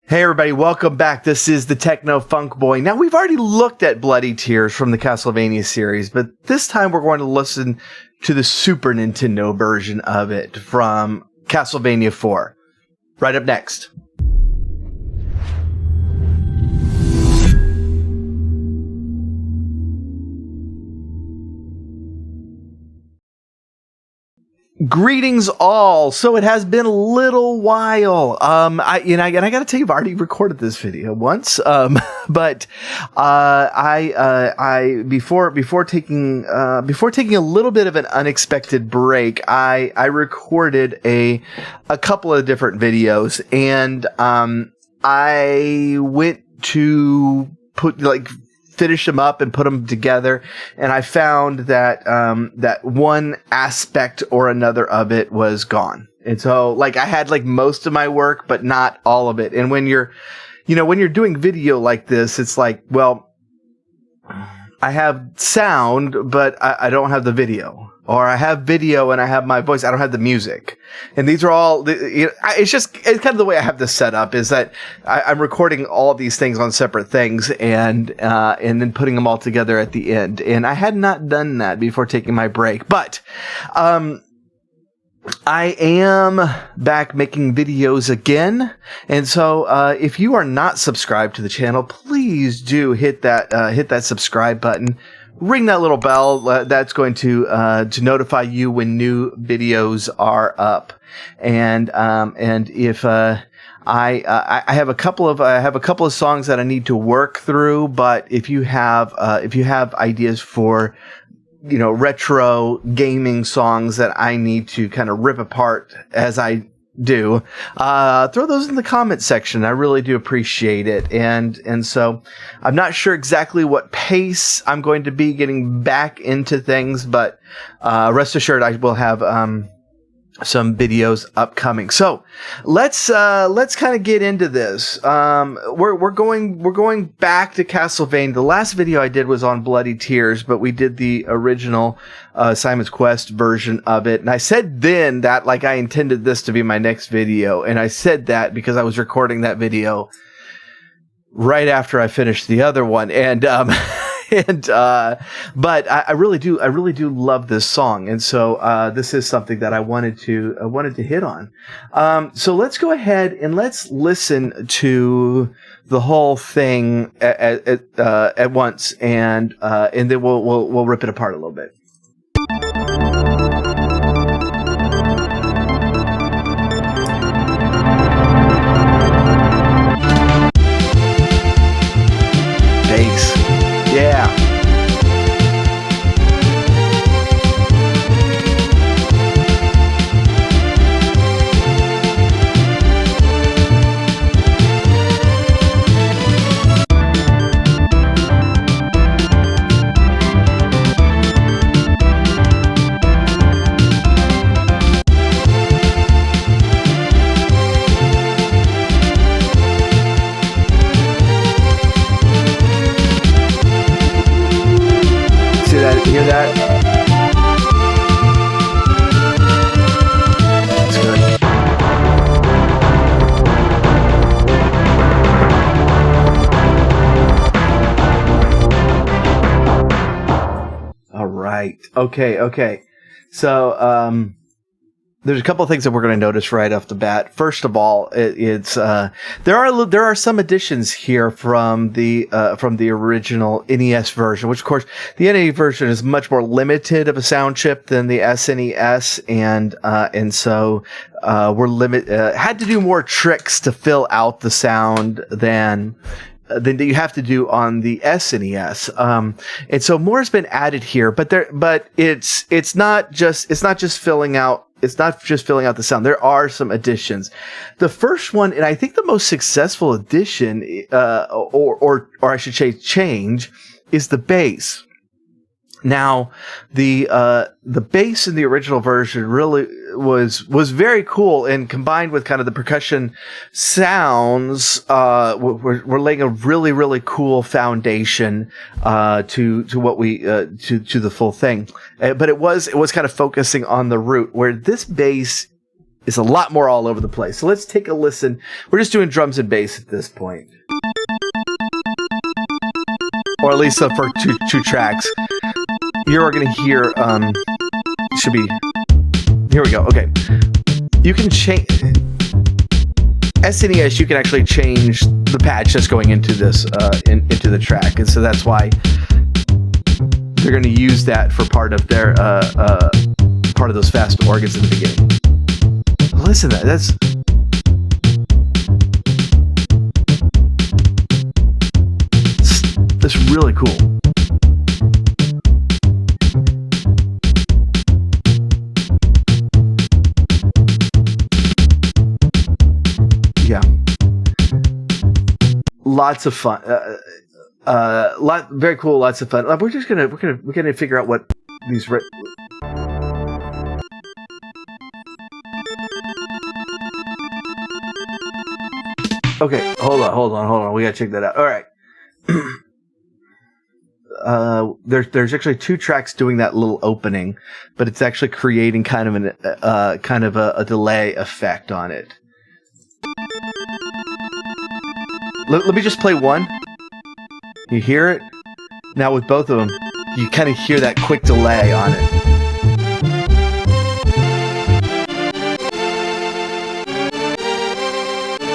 Hey everybody, welcome back. This is the Techno Funk Boy. Now, we've already looked at Bloody Tears from the Castlevania series, but this time we're going to listen to the Super Nintendo version of it from Castlevania IV. Right up next. Greetings all. So it has been a little while. I gotta tell you, I've already recorded this video once. But before taking a little bit of an unexpected break, I recorded a couple of different videos, and I went to finish them up and put them together, and I found that that one aspect or another of it was gone. And so I had most of my work, but not all of it. And when you're doing video like this, it's well, I have sound, but I don't have the video. Or I have video and I have my voice. I don't have the music. And these are all, it's kind of the way I have this set up, is that I'm recording all of these things on separate things and then putting them all together at the end. And I had not done that before taking my break. But I am back making videos again. And so if you are not subscribed to the channel, please do hit that subscribe button. Ring that little bell. That's going to notify you when new videos are up. And if I have a couple of songs that I need to work through, but if you have ideas for retro gaming songs that I need to kind of rip apart as I do, throw those in the comment section. I really do appreciate it. And so I'm not sure exactly what pace I'm going to be getting back into things, but rest assured I will have some videos upcoming. So let's kind of get into this. We're going back to Castlevania. The last video I did was on Bloody Tears, but we did the original Simon's Quest version of it. And I said then that I intended this to be my next video, and I said that because I was recording that video right after I finished the other one. And but I really do love this song, and so this is something that I wanted to hit on. So let's go ahead and let's listen to the whole thing at once, and then we'll rip it apart a little bit. Bass. Yeah. Hear that? That's good. All right. Okay. So, there's a couple of things that we're going to notice right off the bat. First of all, there are some additions here from the original NES version, which of course the NES version is much more limited of a sound chip than the SNES, and so had to do more tricks to fill out the sound than you have to do on the SNES. And so more has been added here, but it's not just filling out the sound. There are some additions. The first one, and I think the most successful addition, or I should say change, is the bass. Now, the bass in the original version really was very cool, and combined with kind of the percussion sounds, we're laying a really, really cool foundation to what we to the full thing. But it was kind of focusing on the root, where this bass is a lot more all over the place. So let's take a listen. We're just doing drums and bass at this point. Or at least for two tracks. You're going to hear, should be, here we go. Okay. You can change, SNES, you can actually change the patch that's going into this, into the track. And so that's why they're going to use that for part of their, part of those fast organs in the beginning. Listen to that. That's really cool. Yeah. Lots of fun. Very cool. Lots of fun. We're gonna figure out what these. Okay, hold on. We gotta check that out. All right. There's actually two tracks doing that little opening, but it's actually creating kind of a delay effect on it. Let me just play one. You hear it? Now with both of them, you kind of hear that quick delay on it.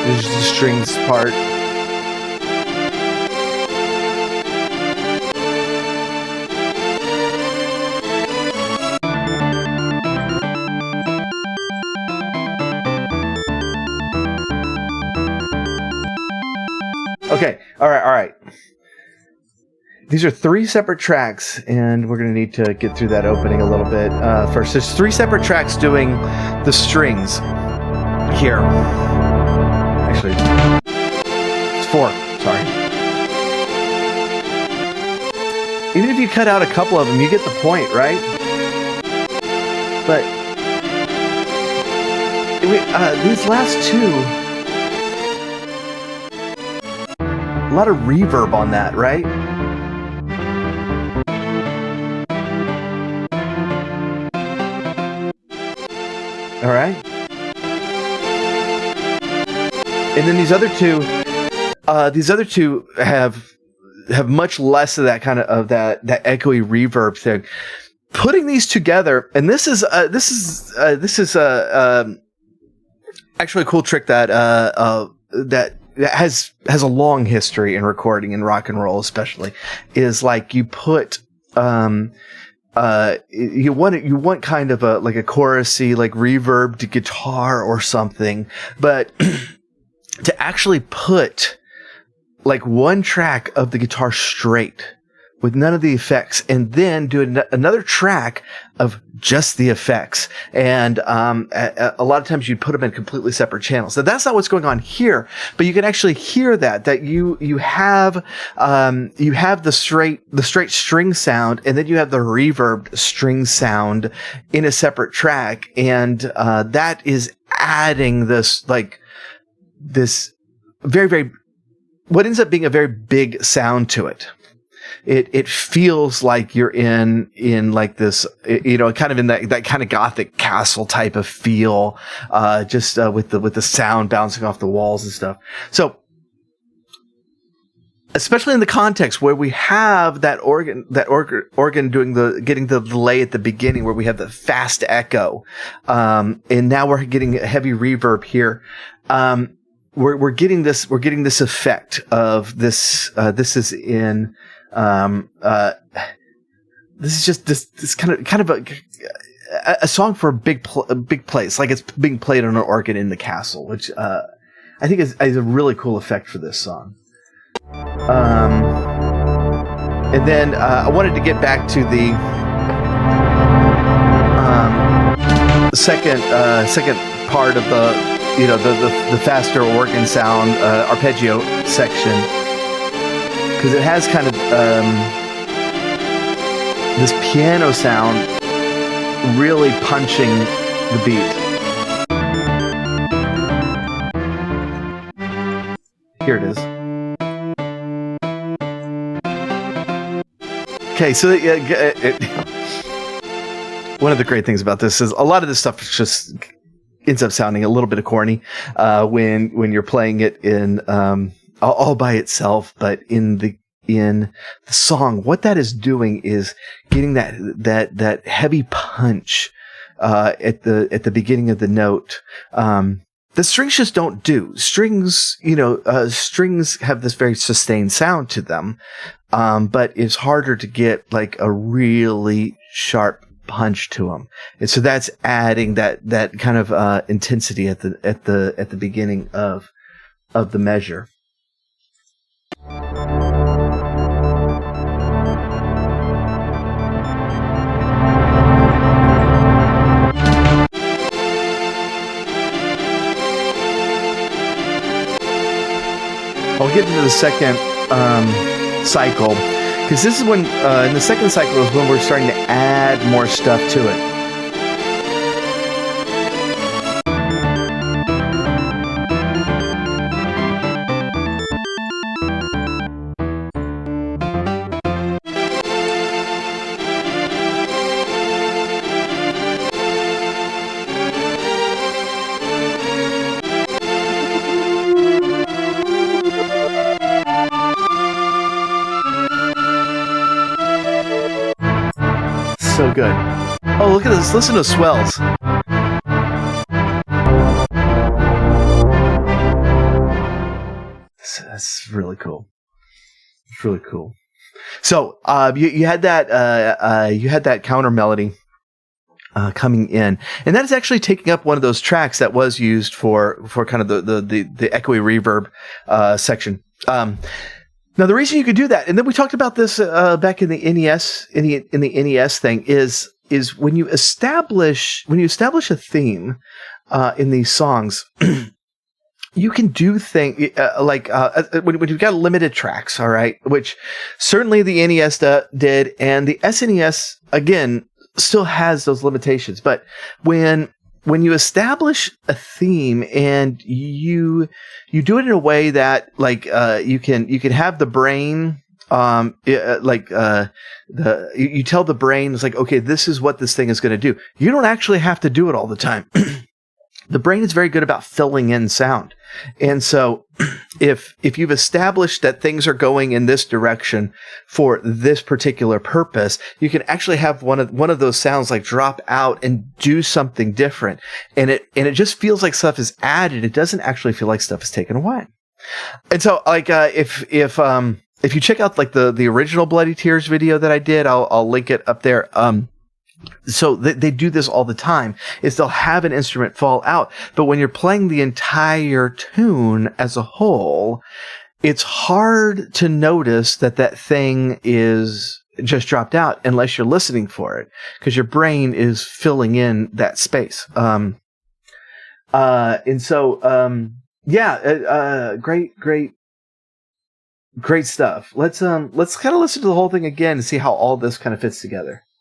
There's the strings part. Okay, all right. These are three separate tracks, and we're going to need to get through that opening a little bit first. There's three separate tracks doing the strings here. Actually, it's four. Sorry. Even if you cut out a couple of them, you get the point, right? But these last two, a lot of reverb on that, right? All right. And then these other two have much less of that kind of that echoey reverb thing. Putting these together, and this is actually a cool trick that has a long history in recording in rock and roll, especially, is like you put you want kind of a like a chorusy, like reverbed guitar or something, but to actually put like one track of the guitar straight with none of the effects, and then do another track of just the effects. And a lot of times you'd put them in completely separate channels. Now that's not what's going on here, but you can actually hear that you have the straight string sound, and then you have the reverb string sound in a separate track, and that is adding this very, very, what ends up being a very big sound to it. It feels like you're in like this, kind of in that kind of gothic castle type of feel, with the sound bouncing off the walls and stuff. So, especially in the context where we have that organ getting the delay at the beginning, where we have the fast echo, and now we're getting a heavy reverb here. We're getting this effect of this. This is in. This is just this kind of a song for a big place, like it's being played on an organ in the castle, which I think is a really cool effect for this song. And then I wanted to get back to the second part of the faster organ sound arpeggio section, because it has kind of this piano sound really punching the beat. Here it is. Okay, so one of the great things about this is a lot of this stuff is just ends up sounding a little bit corny when you're playing it in all by itself, but in the song, what that is doing is getting that heavy punch at the beginning of the note. The strings just don't do. Strings, strings have this very sustained sound to them, but it's harder to get like a really sharp punch to them. And so that's adding that kind of intensity at the beginning of the measure. I'll get into the second cycle, because this is when, in the second cycle is when we're starting to add more stuff to it. So good. Oh, look at this. Listen to swells. That's really cool. It's really cool. So you had that counter melody coming in, and that is actually taking up one of those tracks that was used for kind of the echoey reverb section. Now, the reason you could do that, and then we talked about this back in the NES, in the NES thing, is when you establish a theme in these songs, you can do things like when you've got limited tracks, all right, which certainly the NES did, and the SNES again still has those limitations. But when you establish a theme and you do it in a way that like you can have the brain you tell the brain, it's like, okay, this is what this thing is going to do. You don't actually have to do it all the time. The brain is very good about filling in sound. And so if you've established that things are going in this direction for this particular purpose, you can actually have one of those sounds like drop out and do something different. And it just feels like stuff is added. It doesn't actually feel like stuff is taken away. And so like if you check out like the original Bloody Tears video that I did, I'll link it up there. So they do this all the time, is they'll have an instrument fall out, but when you're playing the entire tune as a whole, it's hard to notice that thing is just dropped out unless you're listening for it, because your brain is filling in that space. Great stuff. Let's kind of listen to the whole thing again and see how all this kind of fits together. I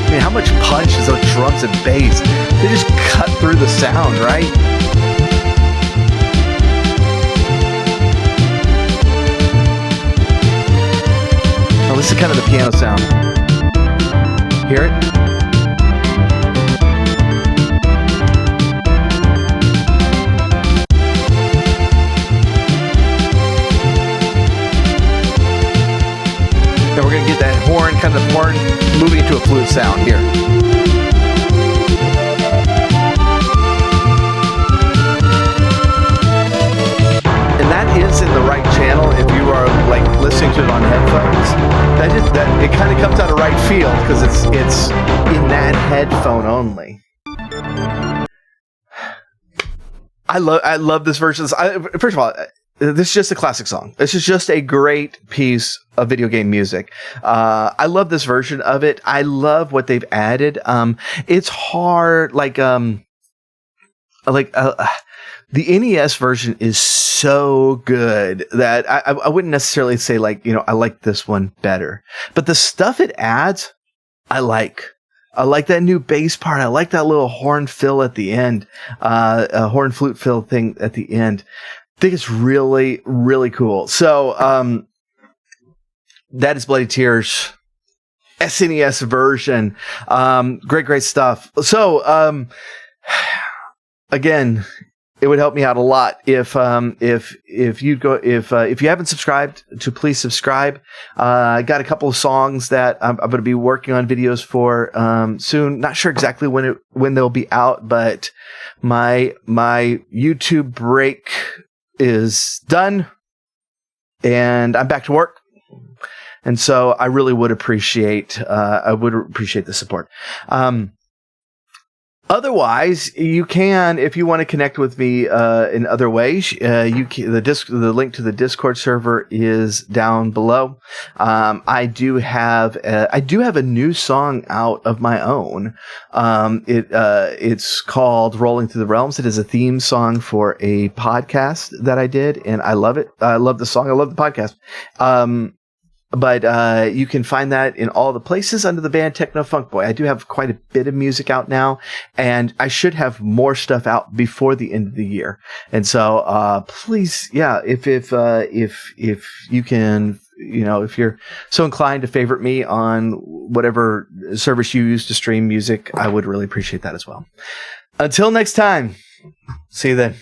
mean, how much punch is those drums and bass? They just cut through the sound, right? Now this is kind of the piano sound. Hear it? And we're going to get that horn, kind of horn moving into a flute sound here. And that is in the right channel if you are like listening to it on headphones. That it kind of comes out of right field because it's in that headphone only. I love this version. First of all, this is just a classic song. This is just a great piece of video game music. I love this version of it. I love what they've added. It's hard, the NES version is so good that I wouldn't necessarily say I like this one better. But the stuff it adds, I like. I like that new bass part. I like that little horn fill at the end, horn flute fill thing at the end. think it's really, really cool. So that is Bloody Tears SNES version. Great stuff. So again, it would help me out a lot if you haven't subscribed, to please subscribe. I got a couple of songs that I'm going to be working on videos for soon. Not sure exactly when they'll be out, but my YouTube break is done and I'm back to work. And so I really would appreciate the support. Otherwise, you can, if you want to connect with me in other ways, the link to the Discord server is down below. I do have a new song out of my own. It's called "Rolling Through the Realms." It is a theme song for a podcast that I did, and I love it. I love the song. I love the podcast. But you can find that in all the places under the band Techno Funk Boy. I do have quite a bit of music out now, and I should have more stuff out before the end of the year. And so, please, yeah, if you can, if you're so inclined to favorite me on whatever service you use to stream music, I would really appreciate that as well. Until next time, see you then.